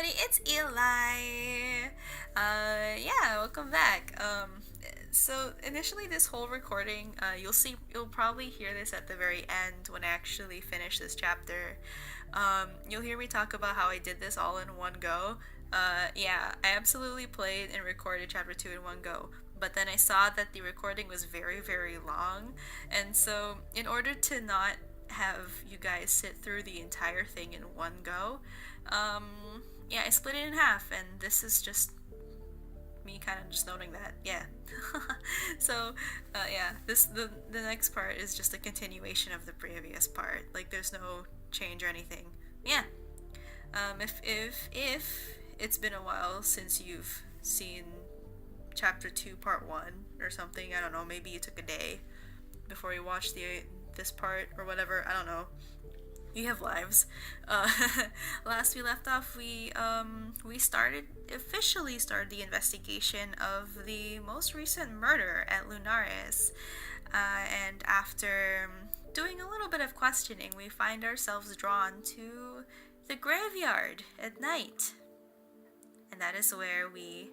everybody, it's Eli. Yeah, welcome back. So initially, this whole recording, you'll probably hear this at the very end when I actually finish this chapter. You'll hear me talk about how I did this all in one go. Yeah, I absolutely played and recorded chapter 2 in one go. But then I saw that the recording was very, very long, and so in order to not have you guys sit through the entire thing in one go, um, yeah, I split it in half, and this is just me kind of just noting that. Yeah. So, yeah, the next part is just a continuation of the previous part. Like, there's no change or anything. Yeah. If it's been a while since you've seen chapter 2 part 1 or something, I don't know, maybe you took a day before you watched this part or whatever, I don't know, you have lives. Uh, Last we left off, we officially started the investigation of the most recent murder at Lunaris, and after doing a little bit of questioning, we find ourselves drawn to the graveyard at night, and that is where we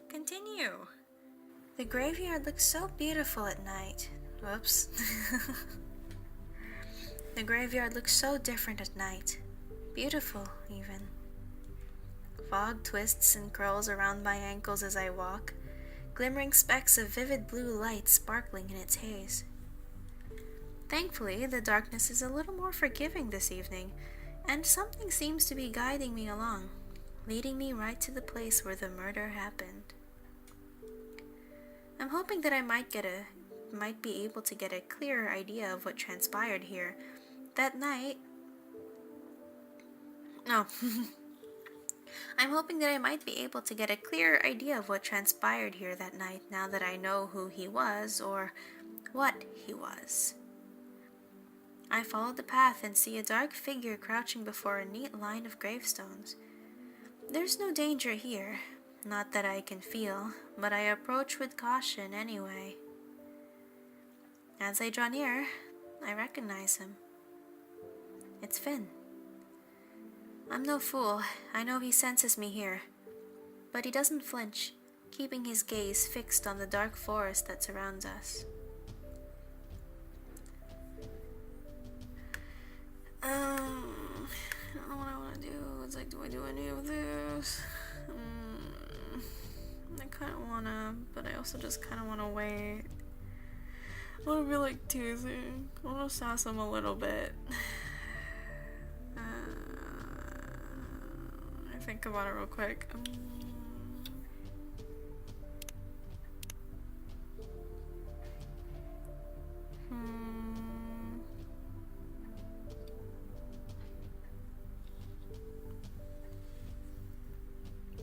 continue. The graveyard looks so beautiful at night. Whoops. The graveyard looks so different at night. Beautiful, even. Fog twists and curls around my ankles as I walk, glimmering specks of vivid blue light sparkling in its haze. Thankfully, the darkness is a little more forgiving this evening, and something seems to be guiding me along, leading me right to the place where the murder happened. I'm hoping that I might be able to get a clearer idea of what transpired here that night. No. I'm hoping that I might be able to get a clearer idea of what transpired here that night now that I know who he was or what he was. I follow the path and see a dark figure crouching before a neat line of gravestones. There's no danger here, not that I can feel, but I approach with caution anyway. As I draw near, I recognize him. It's Finn. I'm no fool. I know he senses me here. But he doesn't flinch, keeping his gaze fixed on the dark forest that surrounds us. I don't know what I want to do. It's like, do I do any of this? I kind of want to, but I also just kind of want to wait. I want to be like teasing. I want to sass him a little bit. I think about it real quick.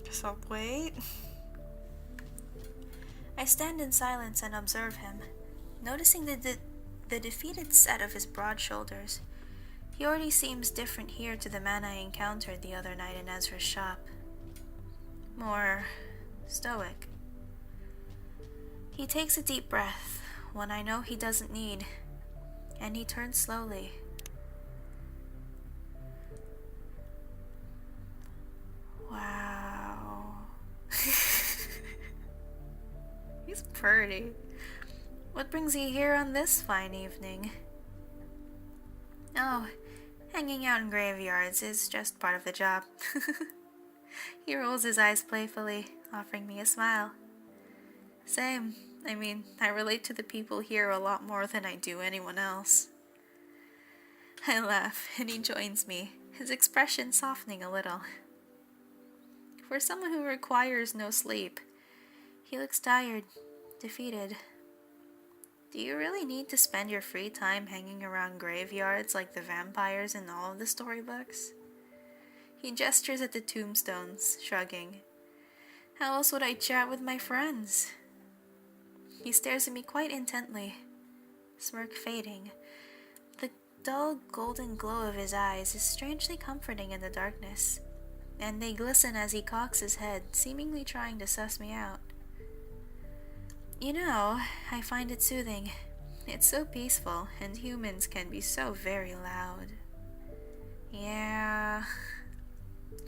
Guess I'll wait. I stand in silence and observe him, noticing the defeated set of his broad shoulders. He already seems different here to the man I encountered the other night in Ezra's shop. More stoic. He takes a deep breath, one I know he doesn't need, and he turns slowly. Wow. He's pretty. What brings you here on this fine evening? Oh, hanging out in graveyards is just part of the job. He rolls his eyes playfully, offering me a smile. Same. I mean, I relate to the people here a lot more than I do anyone else. I laugh, and he joins me, his expression softening a little. For someone who requires no sleep, he looks tired, defeated. Do you really need to spend your free time hanging around graveyards like the vampires in all of the storybooks? He gestures at the tombstones, shrugging. How else would I chat with my friends? He stares at me quite intently, smirk fading. The dull golden glow of his eyes is strangely comforting in the darkness, and they glisten as he cocks his head, seemingly trying to suss me out. You know, I find it soothing. It's so peaceful, and humans can be so very loud. Yeah.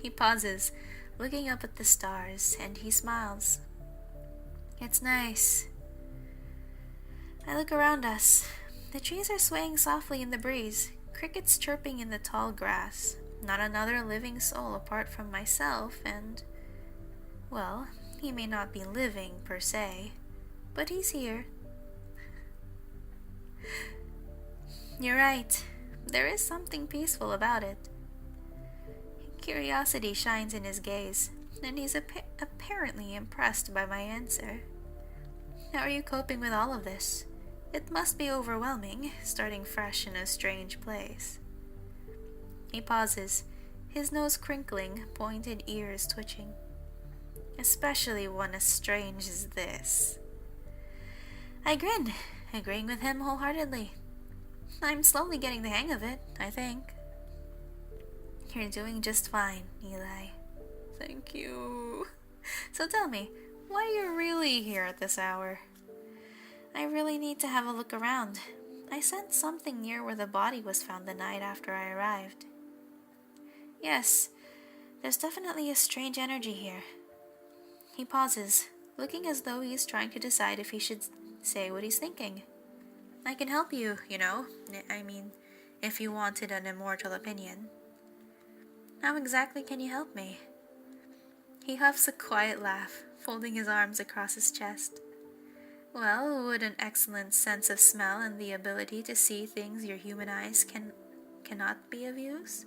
He pauses, looking up at the stars, and he smiles. It's nice. I look around us. The trees are swaying softly in the breeze, crickets chirping in the tall grass. Not another living soul apart from myself, and, well, he may not be living per se, but he's here. You're right. There is something peaceful about it. Curiosity shines in his gaze, and he's apparently impressed by my answer. How are you coping with all of this? It must be overwhelming, starting fresh in a strange place. He pauses, his nose crinkling, pointed ears twitching. Especially one as strange as this. I grin, agreeing with him wholeheartedly. I'm slowly getting the hang of it, I think. You're doing just fine, Eli. Thank you. So tell me, why are you really here at this hour? I really need to have a look around. I sensed something near where the body was found the night after I arrived. Yes, there's definitely a strange energy here. He pauses, looking as though he's trying to decide if he should say what he's thinking. I can help you, I mean, if you wanted an immortal opinion. How exactly can you help me? He huffs a quiet laugh, folding his arms across his chest. Well, would an excellent sense of smell and the ability to see things your human eyes cannot be of use?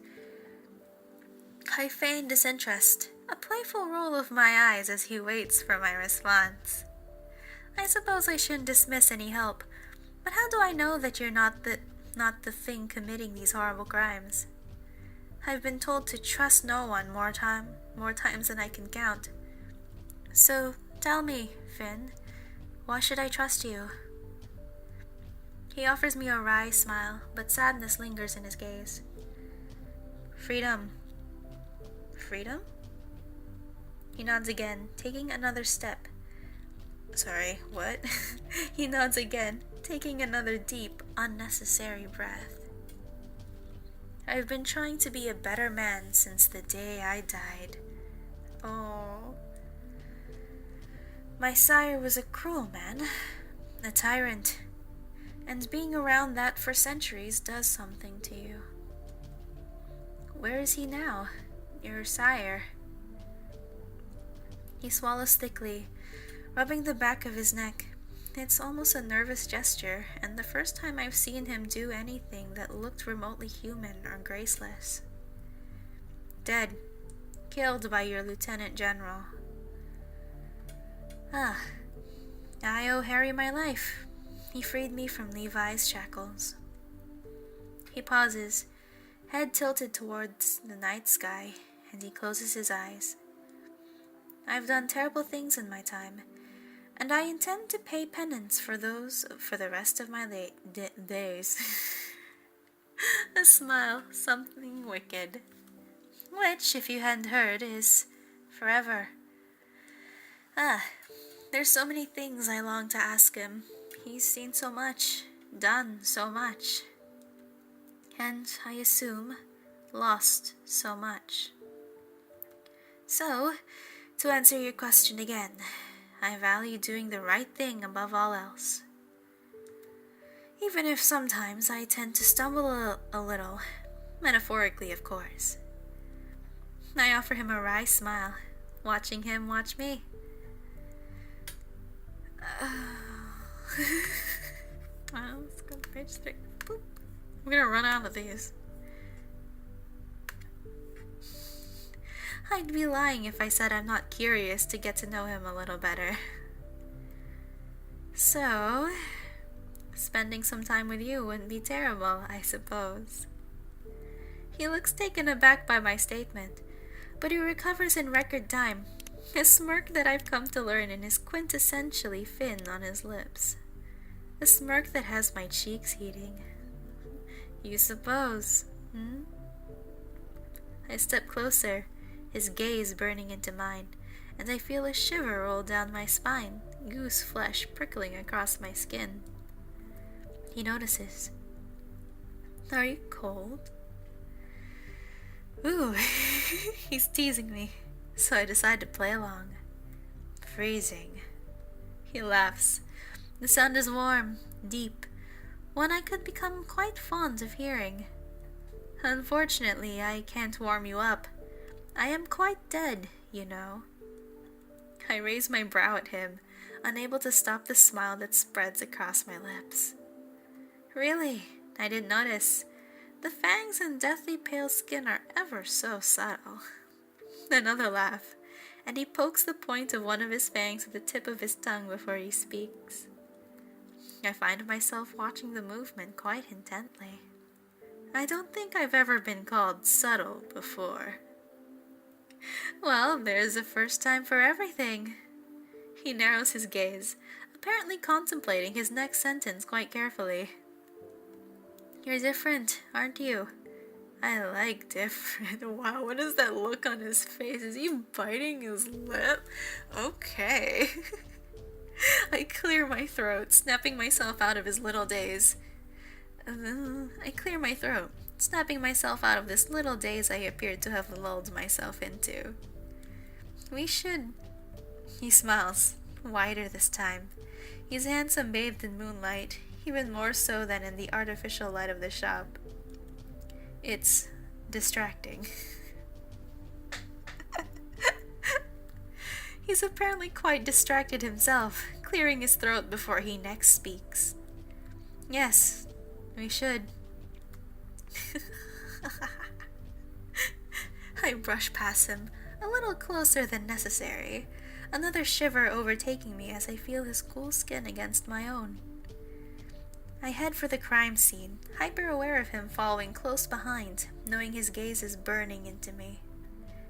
I feign disinterest, a playful roll of my eyes as he waits for my response. I suppose I shouldn't dismiss any help, but how do I know that you're not the thing committing these horrible crimes? I've been told to trust no one more times than I can count. So, tell me, Finn, why should I trust you? He offers me a wry smile, but sadness lingers in his gaze. Freedom. Freedom? He nods again, taking another step. Sorry, what? He nods again, taking another deep, unnecessary breath. I've been trying to be a better man since the day I died. Oh. My sire was a cruel man, a tyrant, and being around that for centuries does something to you. Where is he now, your sire? He swallows thickly, rubbing the back of his neck. It's almost a nervous gesture, and the first time I've seen him do anything that looked remotely human or graceless. Dead. Killed by your Lieutenant General. I owe Harry my life. He freed me from Levi's shackles. He pauses, head tilted towards the night sky, and he closes his eyes. I've done terrible things in my time, and I intend to pay penance for the rest of my days. A smile, something wicked. Which, if you hadn't heard, is forever. There's so many things I long to ask him. He's seen so much, done so much, and, I assume, lost so much. So, to answer your question again, I value doing the right thing above all else. Even if sometimes I tend to stumble a little, metaphorically of course. I offer him a wry smile, watching him watch me. Let's go to page 3. Boop. I'm gonna run out of these. I'd be lying if I said I'm not curious to get to know him a little better. So, spending some time with you wouldn't be terrible, I suppose. He looks taken aback by my statement, but he recovers in record time, a smirk that I've come to learn is quintessentially Finn on his lips. A smirk that has my cheeks heating. You suppose, I step closer, his gaze burning into mine, and I feel a shiver roll down my spine, goose flesh prickling across my skin. He notices. Are you cold? Ooh, he's teasing me. So I decide to play along. Freezing. He laughs. The sound is warm, deep, one I could become quite fond of hearing. Unfortunately, I can't warm you up. I am quite dead, you know. I raise my brow at him, unable to stop the smile that spreads across my lips. Really, I didn't notice. The fangs and deathly pale skin are ever so subtle. Another laugh, and he pokes the point of one of his fangs with the tip of his tongue before he speaks. I find myself watching the movement quite intently. I don't think I've ever been called subtle before. Well, there's a first time for everything. He narrows his gaze, apparently contemplating his next sentence quite carefully. You're different, aren't you? I like different. Wow, what is that look on his face? Is he biting his lip? Okay. I clear my throat, snapping myself out of his little daze. I clear my throat, snapping myself out of this little daze I appeared to have lulled myself into. We should... He smiles, wider this time. His handsome bathed in moonlight, even more so than in the artificial light of the shop. It's distracting. He's apparently quite distracted himself, clearing his throat before he next speaks. Yes, we should. I brush past him, a little closer than necessary, another shiver overtaking me as I feel his cool skin against my own. I head for the crime scene, hyper aware of him following close behind, knowing his gaze is burning into me.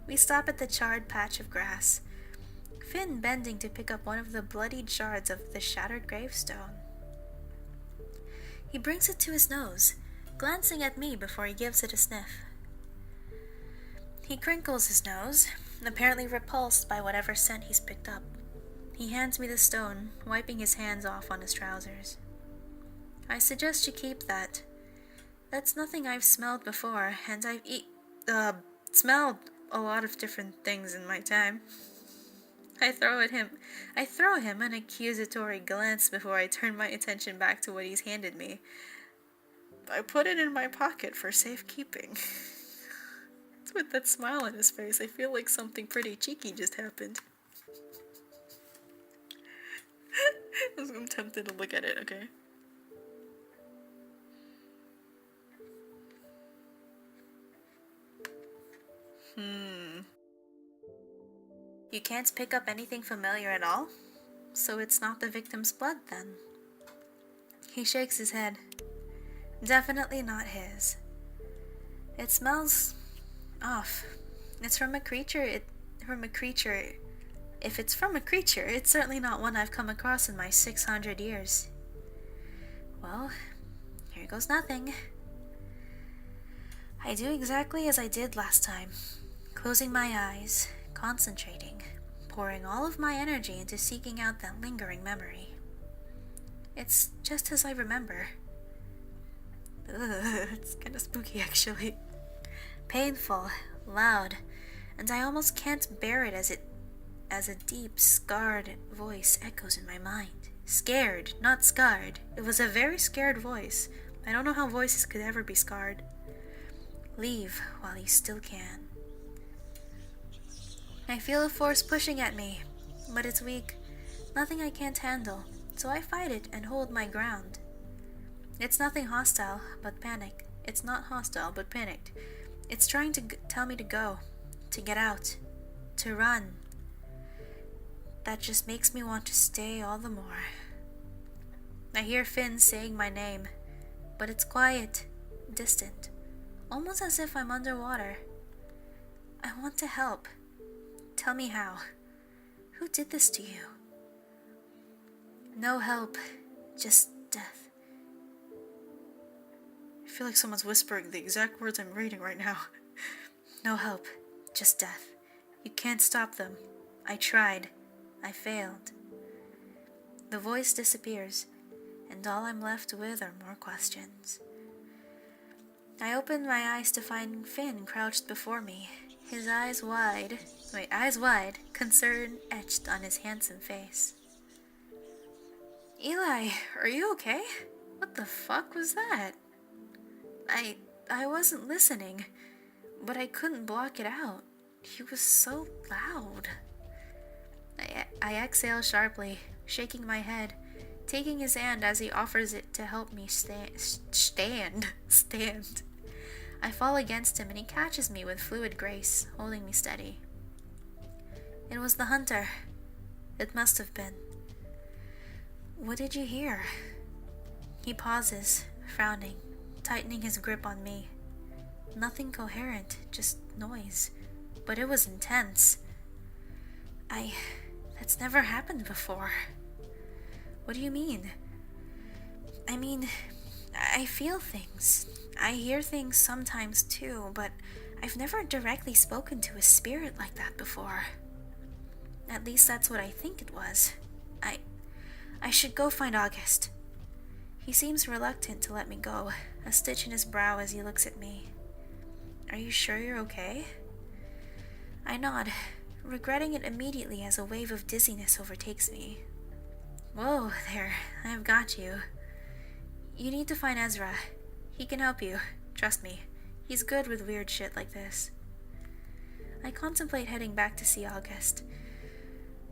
We stop at the charred patch of grass, Finn bending to pick up one of the bloodied shards of the shattered gravestone. He brings it to his nose, glancing at me before he gives it a sniff. He crinkles his nose, apparently repulsed by whatever scent he's picked up. He hands me the stone, wiping his hands off on his trousers. I suggest you keep that. That's nothing I've smelled before, and I've smelled a lot of different things in my time. I throw him an accusatory glance before I turn my attention back to what he's handed me. I put it in my pocket for safekeeping. With that smile on his face, I feel like something pretty cheeky just happened. I'm tempted to look at it, okay? You can't pick up anything familiar at all? So it's not the victim's blood, then? He shakes his head. Definitely not his. It smells off. It's from a creature. If it's from a creature, it's certainly not one I've come across in my 600 years. Well, here goes nothing. I do exactly as I did last time, closing my eyes, concentrating, pouring all of my energy into seeking out that lingering memory. It's just as I remember. It's kind of spooky, actually. Painful, loud, and I almost can't bear it as a deep, scarred voice echoes in my mind. Scared, not scarred. It was a very scared voice. I don't know how voices could ever be scarred. Leave while you still can. I feel a force pushing at me, but it's weak. Nothing I can't handle, so I fight it and hold my ground. It's nothing hostile, but panic. It's not hostile, but panicked. It's trying to tell me to go, to get out, to run. That just makes me want to stay all the more. I hear Finn saying my name, but it's quiet, distant, almost as if I'm underwater. I want to help. Tell me how. Who did this to you? No help, just death. I feel like someone's whispering the exact words I'm reading right now. No help, just death. You can't stop them. I tried. I failed. The voice disappears, and all I'm left with are more questions. I open my eyes to find Finn crouched before me, his eyes wide, concern etched on his handsome face. Eli, are you okay? What the fuck was that? I wasn't listening, but I couldn't block it out. He was so loud. I exhale sharply, shaking my head, taking his hand as he offers it to help me stand. I fall against him and he catches me with fluid grace, holding me steady. It was the hunter. It must have been. What did you hear? He pauses, frowning, tightening his grip on me. Nothing coherent, just noise. But it was intense. That's never happened before. What do you mean? I mean, I feel things. I hear things sometimes too, but I've never directly spoken to a spirit like that before. At least that's what I think it was. I should go find August. He seems reluctant to let me go, a stitch in his brow as he looks at me. Are you sure you're okay? I nod, regretting it immediately as a wave of dizziness overtakes me. Whoa there, I've got you. You need to find Ezra. He can help you, trust me. He's good with weird shit like this. I contemplate heading back to see August,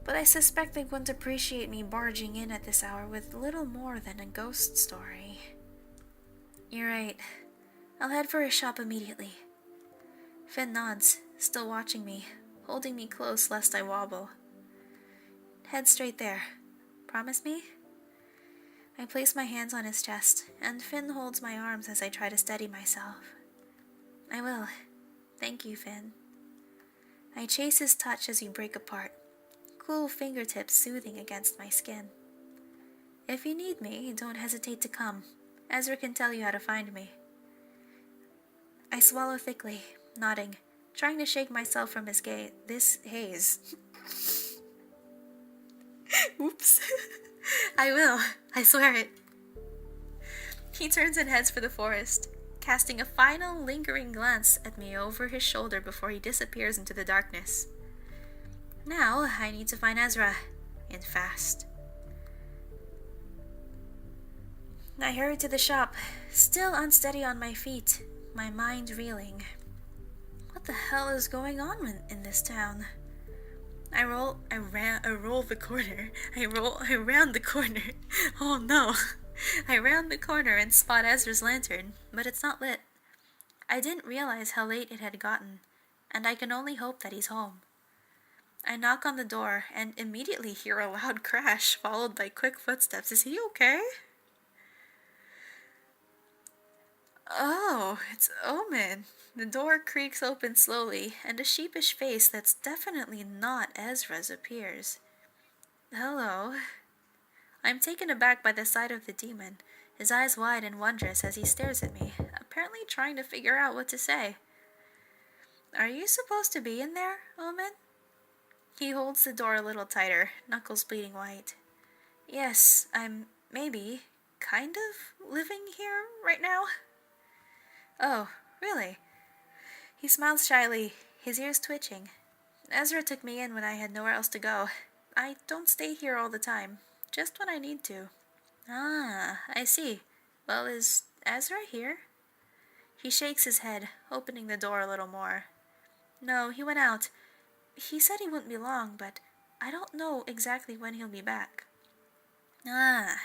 but I suspect they wouldn't appreciate me barging in at this hour with little more than a ghost story. You're right. I'll head for his shop immediately. Finn nods, still watching me, holding me close lest I wobble. Head straight there. Promise me? I place my hands on his chest, and Finn holds my arms as I try to steady myself. I will. Thank you, Finn. I chase his touch as we break apart, cool fingertips soothing against my skin. If you need me, don't hesitate to come. Ezra can tell you how to find me. I swallow thickly, nodding, trying to shake myself from this haze. Oops. I will. I swear it. He turns and heads for the forest, casting a final lingering glance at me over his shoulder before he disappears into the darkness. Now, I need to find Ezra, and fast. I hurry to the shop, still unsteady on my feet, my mind reeling. What the hell is going on in this town? I round the corner. Oh no. I round the corner and spot Ezra's lantern, but it's not lit. I didn't realize how late it had gotten, and I can only hope that he's home. I knock on the door and immediately hear a loud crash, followed by quick footsteps. Is he okay? Oh, it's Omen. The door creaks open slowly, and a sheepish face that's definitely not Ezra's appears. Hello. I'm taken aback by the sight of the demon, his eyes wide and wondrous as he stares at me, apparently trying to figure out what to say. Are you supposed to be in there, Omen? He holds the door a little tighter, knuckles bleeding white. Yes, I'm kind of living here right now. Oh, really? He smiles shyly, his ears twitching. Ezra took me in when I had nowhere else to go. I don't stay here all the time, just when I need to. Ah, I see. Well, is Ezra here? He shakes his head, opening the door a little more. No, he went out. He said he wouldn't be long, but I don't know exactly when he'll be back. Ah.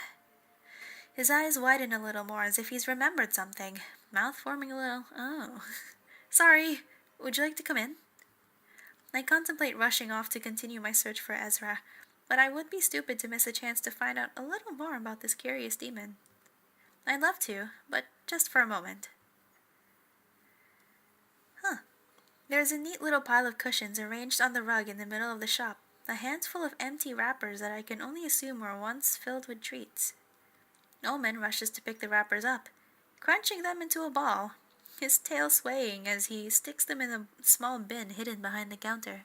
His eyes widen a little more as if he's remembered something, mouth forming a little. Oh. Sorry, would you like to come in? I contemplate rushing off to continue my search for Ezra, but I would be stupid to miss a chance to find out a little more about this curious demon. I'd love to, but just for a moment. There's a neat little pile of cushions arranged on the rug in the middle of the shop, a handful of empty wrappers that I can only assume were once filled with treats. Omen rushes to pick the wrappers up, crunching them into a ball, his tail swaying as he sticks them in a small bin hidden behind the counter.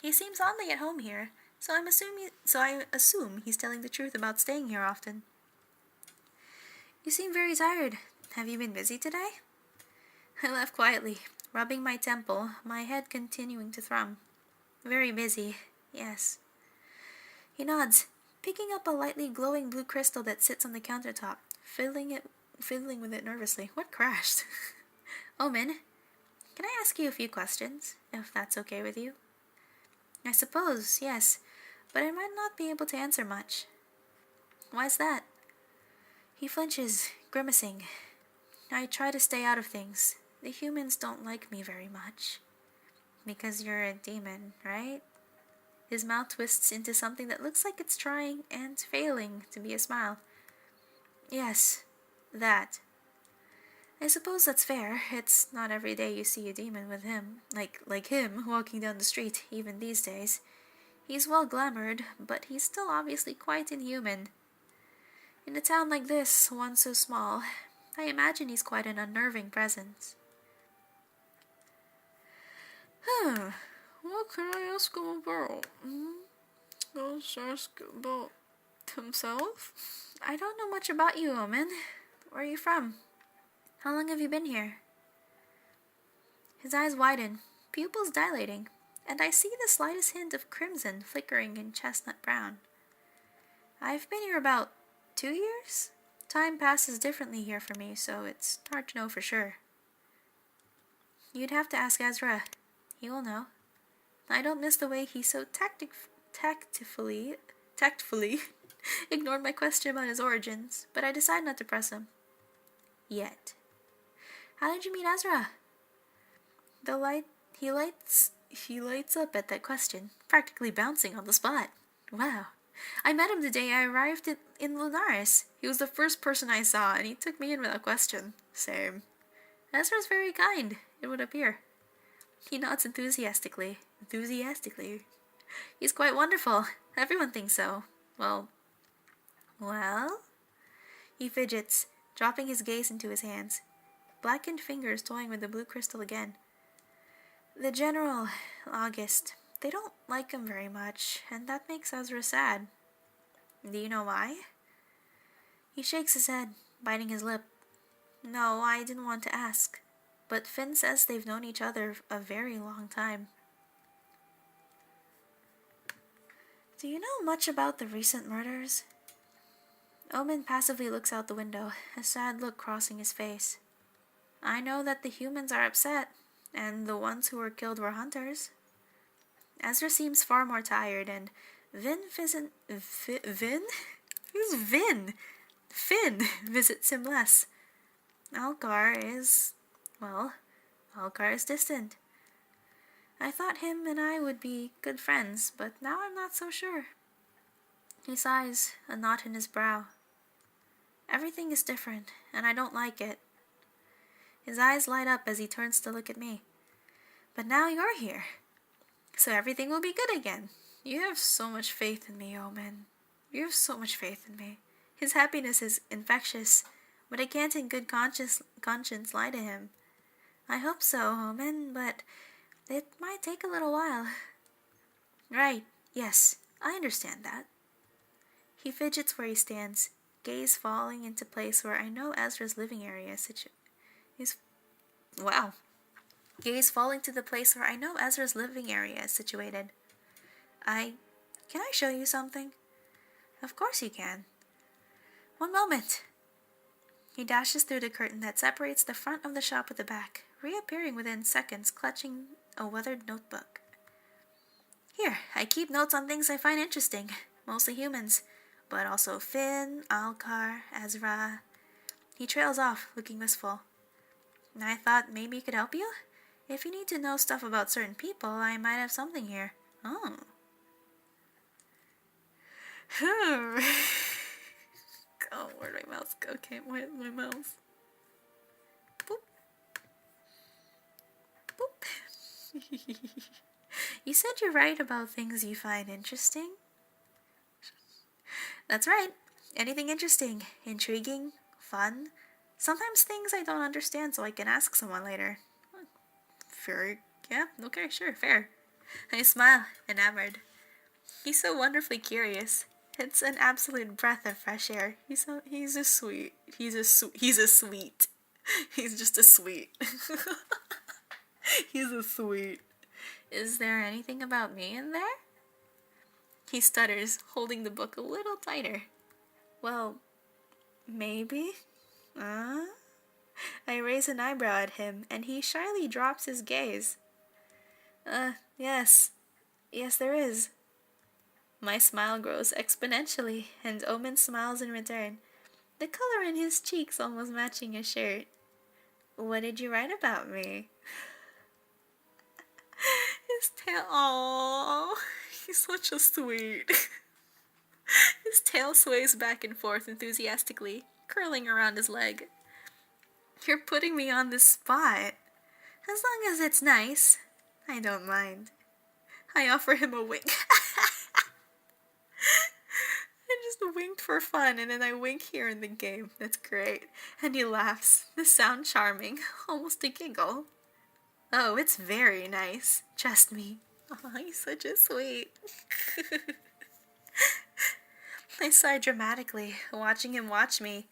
He seems oddly at home here, so I assume he's telling the truth about staying here often. You seem very tired. Have you been busy today? I laugh quietly, rubbing my temple, my head continuing to thrum. Very busy, yes. He nods, picking up a lightly glowing blue crystal that sits on the countertop, fiddling with it nervously. What crashed? Omen, can I ask you a few questions, if that's okay with you? I suppose, yes, but I might not be able to answer much. Why's that? He flinches, grimacing. I try to stay out of things. The humans don't like me very much. Because you're a demon, right? His mouth twists into something that looks like it's trying and failing to be a smile. Yes, that. I suppose that's fair. It's not every day you see a demon with him, like him, walking down the street, even these days. He's well glamoured, but he's still obviously quite inhuman. In a town like this, one so small, I imagine he's quite an unnerving presence. What can I ask him about? Let's ask about himself? I don't know much about you, Omen. Where are you from? How long have you been here? His eyes widen, pupils dilating, and I see the slightest hint of crimson flickering in chestnut brown. I've been here about 2 years? Time passes differently here for me, so it's hard to know for sure. You'd have to ask Ezra. He will know. I don't miss the way he so tactfully ignored my question about his origins, but I decide not to press him. Yet. How did you meet Ezra? He lights up at that question, practically bouncing on the spot. Wow. I met him the day I arrived in Lunaris. He was the first person I saw, and he took me in without question. Same. Ezra's very kind, it would appear. He nods enthusiastically. He's quite wonderful. Everyone thinks so. Well? He fidgets, dropping his gaze into his hands, blackened fingers toying with the blue crystal again. The General, August, they don't like him very much, and that makes Ezra sad. Do you know why? He shakes his head, biting his lip. No, I didn't want to ask, but Finn says they've known each other a very long time. Do you know much about the recent murders? Omen passively looks out the window, a sad look crossing his face. I know that the humans are upset, and the ones who were killed were hunters. Ezra seems far more tired, and Vin? Who's Vin? Finn visits him less. Alcar is distant. I thought him and I would be good friends, but now I'm not so sure. He sighs, a knot in his brow. Everything is different, and I don't like it. His eyes light up as he turns to look at me. But now you're here, so everything will be good again. You have so much faith in me, Omen. You have so much faith in me. His happiness is infectious, but I can't in good conscience lie to him. I hope so, Omen, but it might take a little while. Right, yes, I understand that. He fidgets where he stands, gaze falling into place where I know Ezra's living area Gaze falling to the place where I know Ezra's living area is situated. Can I show you something? Of course you can. One moment. He dashes through the curtain that separates the front of the shop with the back, reappearing within seconds, clutching a weathered notebook. Here, I keep notes on things I find interesting, mostly humans, but also Finn, Alcar, Ezra. He trails off, looking wistful. I thought maybe it could help you? If you need to know stuff about certain people, I might have something here. Oh. Oh, where'd my mouse go? Can't wipe my mouse. Boop. Boop. You said you write about things you find interesting? That's right. Anything interesting, intriguing, fun. Sometimes things I don't understand so I can ask someone later. Fair. Yeah, okay, sure, fair. I smile, enamored. He's so wonderfully curious. It's an absolute breath of fresh air. He's a sweet. He's just a sweet. He's a sweet. Is there anything about me in there? He stutters, holding the book a little tighter. Well, maybe? I raise an eyebrow at him, and he shyly drops his gaze. Yes. Yes, there is. My smile grows exponentially, and Omen smiles in return, the color in his cheeks almost matching his shirt. What did you write about me? His tail, aww, he's such a sweet. His tail sways back and forth enthusiastically, curling around his leg. You're putting me on the spot. As long as it's nice, I don't mind. I offer him a wink. I just winked for fun, and then I wink here in the game. That's great. And he laughs, the sound charming, almost a giggle. Oh, it's very nice. Trust me. Oh, he's such a sweet. I sigh dramatically, watching him watch me.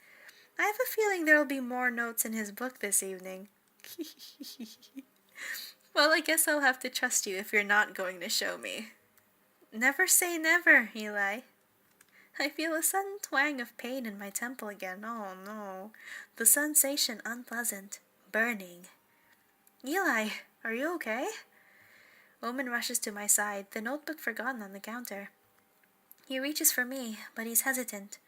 I have a feeling there'll be more notes in his book this evening. Well, I guess I'll have to trust you if you're not going to show me. Never say never, Eliy. I feel a sudden twang of pain in my temple again. Oh no. The sensation unpleasant, burning. Eliy, are you okay? Omen rushes to my side, the notebook forgotten on the counter. He reaches for me, but he's hesitant.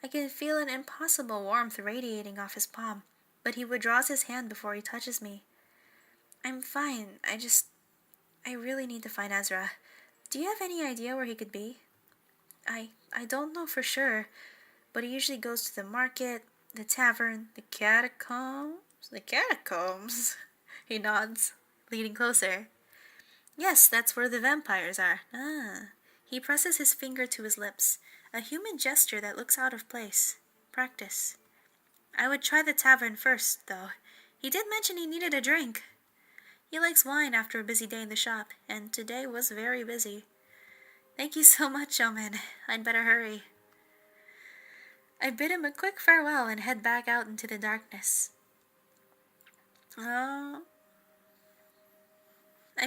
I can feel an impossible warmth radiating off his palm, but he withdraws his hand before he touches me. I'm fine. I really need to find Ezra. Do you have any idea where he could be? I don't know for sure, but he usually goes to the market, the tavern, the catacombs. The catacombs? He nods, leaning closer. Yes, that's where the vampires are. He presses his finger to his lips, a human gesture that looks out of place. Practice. I would try the tavern first, though. He did mention he needed a drink. He likes wine after a busy day in the shop, and today was very busy. Thank you so much, Omen. I'd better hurry. I bid him a quick farewell and head back out into the darkness. I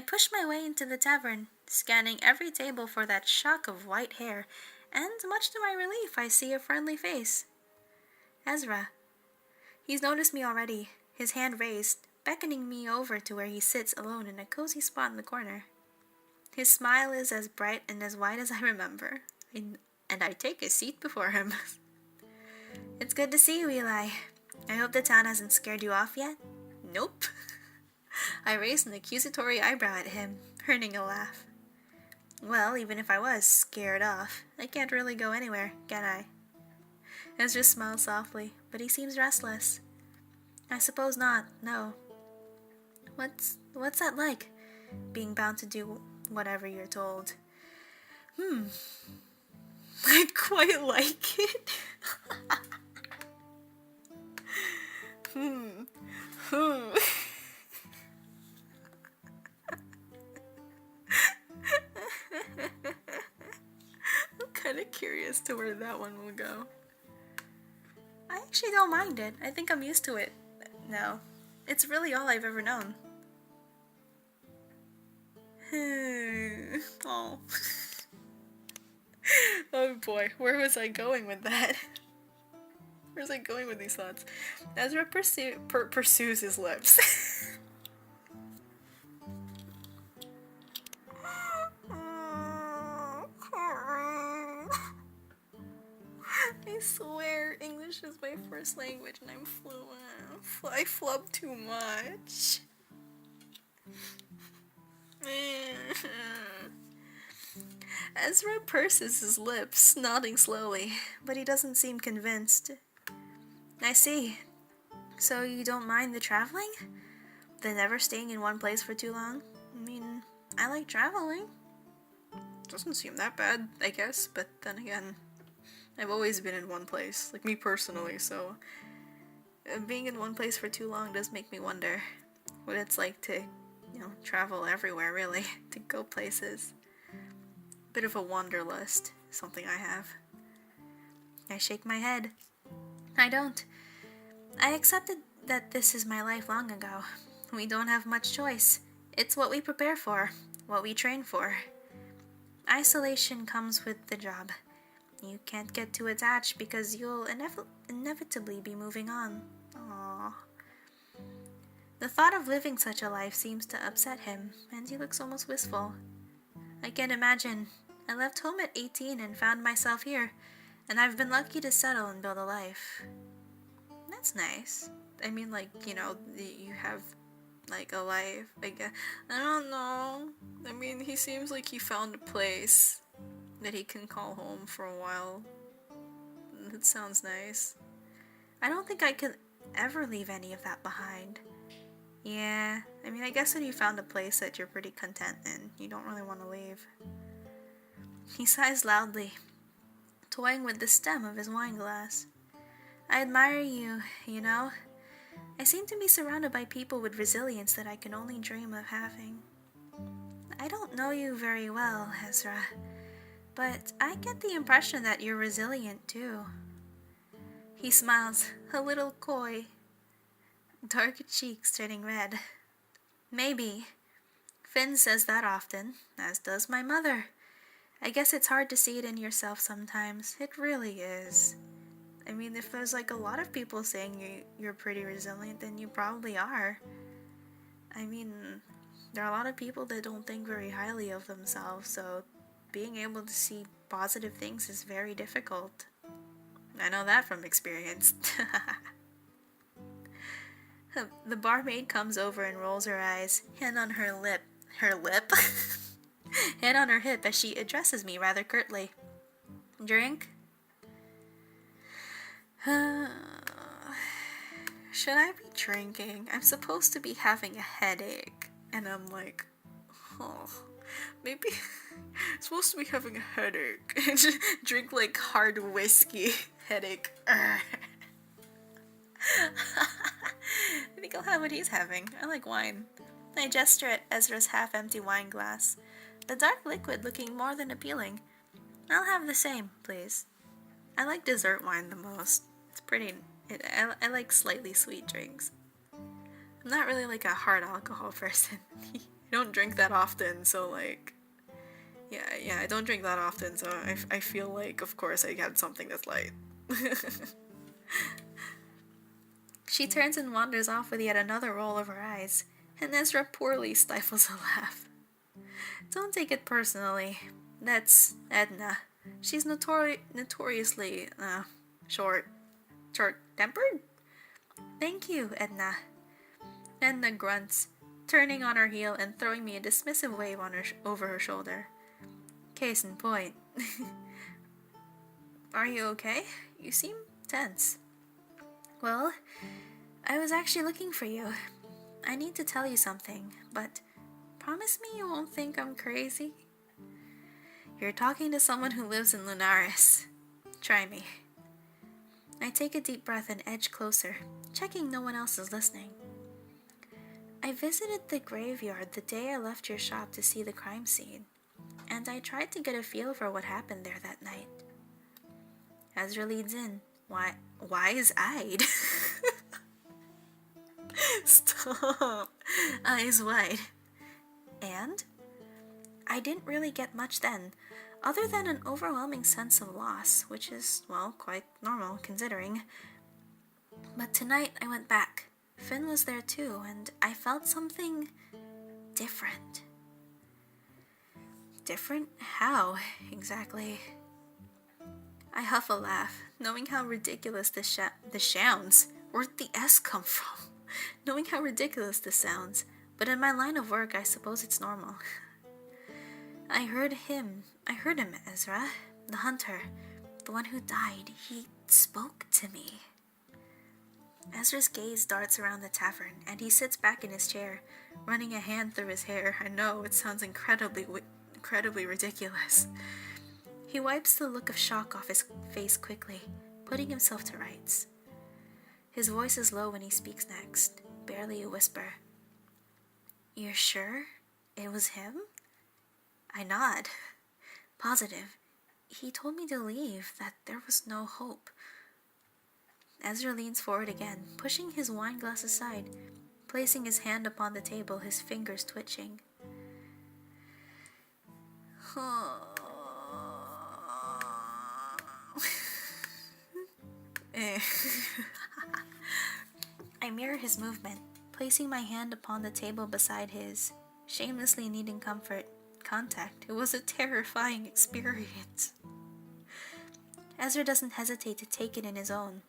push my way into the tavern, scanning every table for that shock of white hair, and much to my relief, I see a friendly face. Ezra. He's noticed me already, his hand raised, beckoning me over to where he sits alone in a cozy spot in the corner. His smile is as bright and as wide as I remember, and I take a seat before him. It's good to see you, Eliy. I hope the town hasn't scared you off yet? Nope. I raised an accusatory eyebrow at him, earning a laugh. Well, even if I was scared off, I can't really go anywhere, can I? Ezra smiles softly, but he seems restless. I suppose not, no. What's that like, being bound to do whatever you're told? I quite like it. I'm kind of curious to where that one will go. I actually don't mind it. I think I'm used to it now. It's really all I've ever known. Oh. Oh boy, where was I going with that? Where's I going with these thoughts? Ezra pursues his lips. I swear, English is my first language and I'm fluent. I flub too much. Ezra purses his lips, nodding slowly, but he doesn't seem convinced. I see. So you don't mind the traveling? The never staying in one place for too long? I mean, I like traveling. Doesn't seem that bad, I guess, but then again, I've always been in one place, like me personally, so being in one place for too long does make me wonder what it's like to, travel everywhere, really, to go places. Bit of a wanderlust, something I have. I shake my head. I don't. I accepted that this is my life long ago. We don't have much choice. It's what we prepare for, what we train for. Isolation comes with the job. You can't get too attached because you'll inevitably be moving on. Aww. The thought of living such a life seems to upset him, and he looks almost wistful. I can't imagine. I left home at 18 and found myself here, and I've been lucky to settle and build a life. That's nice. I mean, like, you have, like, a life, I guess. I don't know. I mean, he seems like he found a place that he can call home for a while. It sounds nice. I don't think I could ever leave any of that behind. Yeah, I mean, I guess when you found a place that you're pretty content in, you don't really want to leave. He sighs loudly, toying with the stem of his wine glass. I admire you, I seem to be surrounded by people with resilience that I can only dream of having. I don't know you very well, Ezra, but I get the impression that you're resilient too. He smiles, a little coy, dark cheeks turning red. Maybe. Finn says that often, as does my mother. I guess it's hard to see it in yourself sometimes. It really is. I mean, if there's like a lot of people saying you're pretty resilient, then you probably are. I mean, there are a lot of people that don't think very highly of themselves, so being able to see positive things is very difficult. I know that from experience. The barmaid comes over and rolls her eyes, hand on her lip? Hand on her hip as she addresses me rather curtly. Drink? Should I be drinking? I'm supposed to be having a headache. And I'm like, maybe I'm supposed to be having a headache. And just drink like hard whiskey. Headache. I think I'll have what he's having. I like wine. I gesture at Ezra's half-empty wine glass, the dark liquid looking more than appealing. I'll have the same, please. I like dessert wine the most. It's pretty. I like slightly sweet drinks. I'm not really like a hard alcohol person. I don't drink that often, so like... Yeah, I don't drink that often, so I feel like, of course, I had something that's light. She turns and wanders off with yet another roll of her eyes, and Ezra poorly stifles a laugh. Don't take it personally. That's Edna. She's notoriously, short-tempered? Thank you, Edna. Edna grunts, turning on her heel and throwing me a dismissive wave on over her shoulder. Case in point. Are you okay? You seem tense. Well, I was actually looking for you. I need to tell you something, but promise me you won't think I'm crazy? You're talking to someone who lives in Lunaris. Try me. I take a deep breath and edge closer, checking no one else is listening. I visited the graveyard the day I left your shop to see the crime scene, and I tried to get a feel for what happened there that night. Ezra leads in, wise-eyed. Stop. Eyes wide. And? I didn't really get much then, other than an overwhelming sense of loss, which is, well, quite normal considering. But tonight I went back. Finn was there too, and I felt something different. Different? How, exactly? I huff a laugh, knowing how ridiculous the sounds. Where'd the S come from? Knowing how ridiculous this sounds, but in my line of work, I suppose it's normal. I heard him, Ezra, the hunter, the one who died. He spoke to me. Ezra's gaze darts around the tavern, and he sits back in his chair, running a hand through his hair. I know, it sounds incredibly ridiculous. He wipes the look of shock off his face quickly, putting himself to rights. His voice is low when he speaks next, barely a whisper. You're sure it was him? I nod. Positive. He told me to leave, that there was no hope. Ezra leans forward again, pushing his wine glass aside, placing his hand upon the table, his fingers twitching. I mirror his movement, placing my hand upon the table beside his, shamelessly needing contact. It was a terrifying experience. Ezra doesn't hesitate to take it in his own,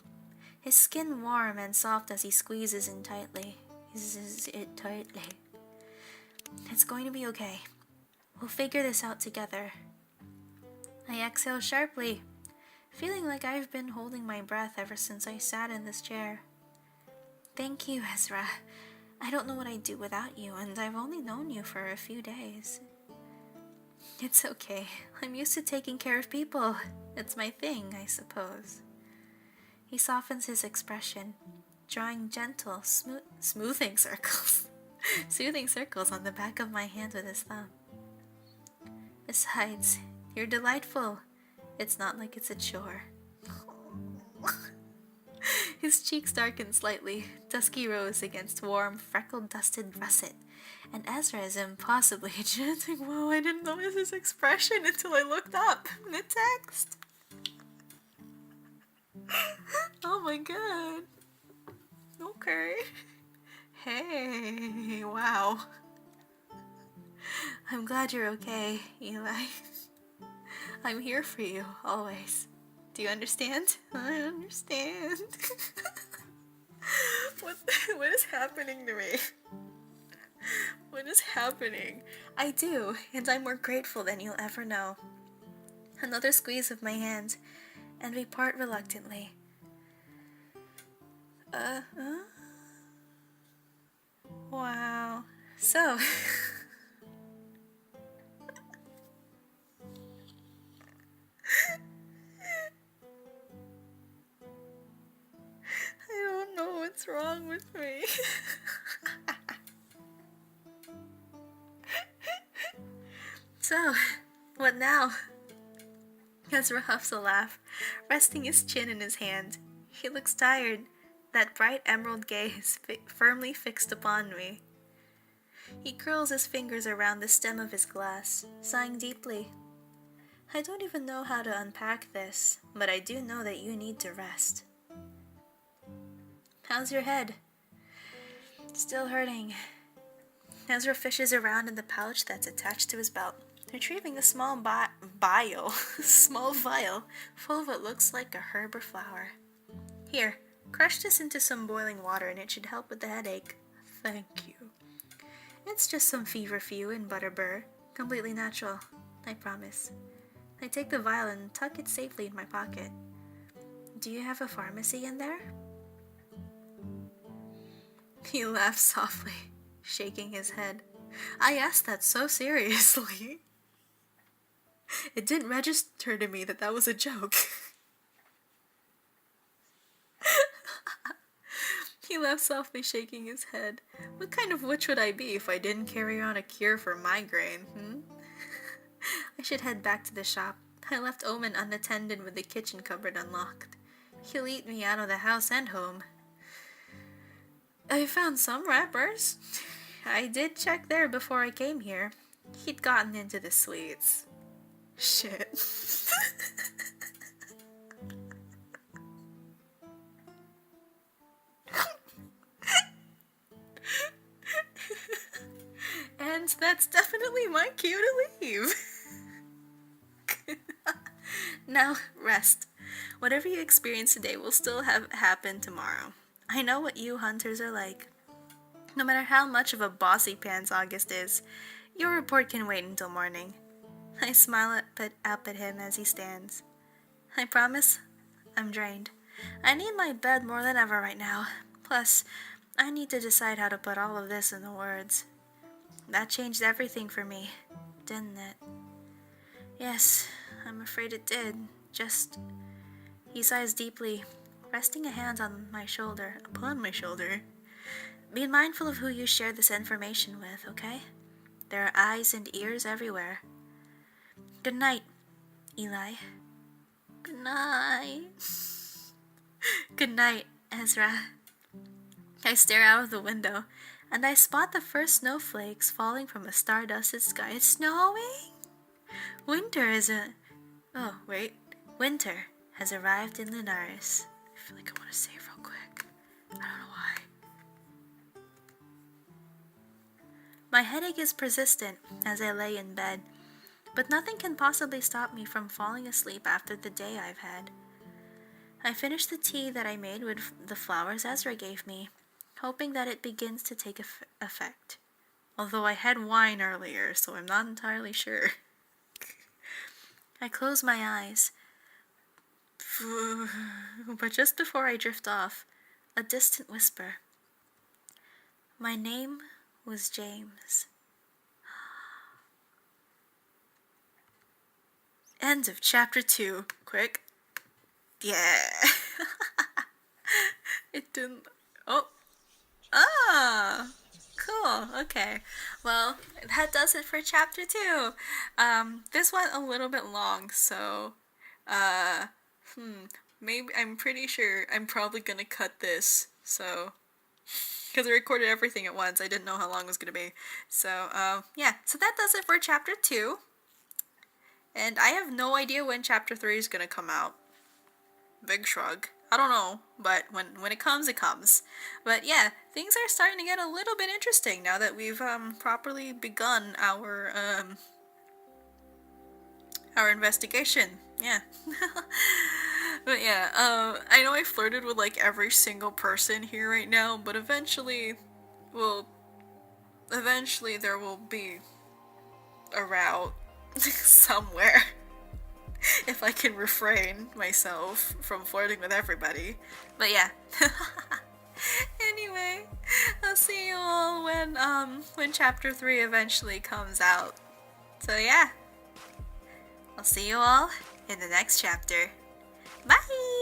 his skin warm and soft as he squeezes it tightly. It's going to be okay. We'll figure this out together. I exhale sharply, feeling like I've been holding my breath ever since I sat in this chair. Thank you, Ezra. I don't know what I'd do without you, and I've only known you for a few days. It's okay. I'm used to taking care of people. It's my thing, I suppose. He softens his expression, drawing gentle, soothing circles on the back of my hand with his thumb. Besides, you're delightful. It's not like it's a chore. His cheeks darken slightly, dusky rose against warm, freckle-dusted russet, and Ezra is impossibly chanting, "Whoa, I didn't notice his expression until I looked up in the text." Oh my god. Okay. Hey, wow. I'm glad you're okay, Eli. I'm here for you, always. Do you understand? I understand. What is happening to me? What is happening? I do, and I'm more grateful than you'll ever know. Another squeeze of my hand, and we part reluctantly. Wow. So... I don't know what's wrong with me. So, what now? Ezra huffs a laugh, resting his chin in his hand. He looks tired, that bright emerald gaze firmly fixed upon me. He curls his fingers around the stem of his glass, sighing deeply. I don't even know how to unpack this, but I do know that you need to rest. How's your head? Still hurting. Ezra fishes around in the pouch that's attached to his belt, retrieving a small small vial full of what looks like a herb or flower. Here, crush this into some boiling water and it should help with the headache. Thank you. It's just some feverfew and butterbur, completely natural, I promise. I take the vial and tuck it safely in my pocket. Do you have a pharmacy in there? He laughs softly, shaking his head. I asked that so seriously. It didn't register to me that was a joke. He laughs softly, shaking his head. What kind of witch would I be if I didn't carry on a cure for migraine, I should head back to the shop. I left Omen unattended with the kitchen cupboard unlocked. He'll eat me out of the house and home. I found some wrappers. I did check there before I came here. He'd gotten into the sweets. Shit. And that's definitely my cue to leave. Now, rest. Whatever you experience today will still have happened tomorrow. I know what you hunters are like. No matter how much of a bossy pants August is, your report can wait until morning. I smile up at him as he stands. I promise, I'm drained. I need my bed more than ever right now. Plus, I need to decide how to put all of this into words. That changed everything for me, didn't it? Yes, I'm afraid it did. He sighs deeply, resting a hand upon my shoulder. Be mindful of who you share this information with, okay? There are eyes and ears everywhere. Good night, Eli. Good night. Good night, Ezra. I stare out of the window, and I spot the first snowflakes falling from a star-dusted sky. It's snowing? Winter is a... Oh, wait. Winter has arrived in Lunaris. I feel like I want to say it real quick. I don't know why. My headache is persistent as I lay in bed, but nothing can possibly stop me from falling asleep after the day I've had. I finish the tea that I made with the flowers Ezra gave me, hoping that it begins to take effect. Although I had wine earlier, so I'm not entirely sure. I close my eyes, but just before I drift off, a distant whisper. My name was James. End of chapter 2. Quick. Yeah. It didn't... Oh. Ah. Cool. Okay. Well, that does it for chapter 2. This went a little bit long, so... Maybe... I'm pretty sure I'm probably gonna cut this, so... Because I recorded everything at once, I didn't know how long it was gonna be. So, yeah. So that does it for chapter 2. And I have no idea when chapter 3 is gonna come out. Big shrug. I don't know, but when it comes, it comes. But yeah, things are starting to get a little bit interesting now that we've properly begun our investigation. Yeah. But yeah, I know I flirted with like every single person here right now, but eventually there will be a route somewhere. If I can refrain myself from flirting with everybody. But yeah. Anyway, I'll see you all when chapter 3 eventually comes out. So yeah. I'll see you all in the next chapter. Bye!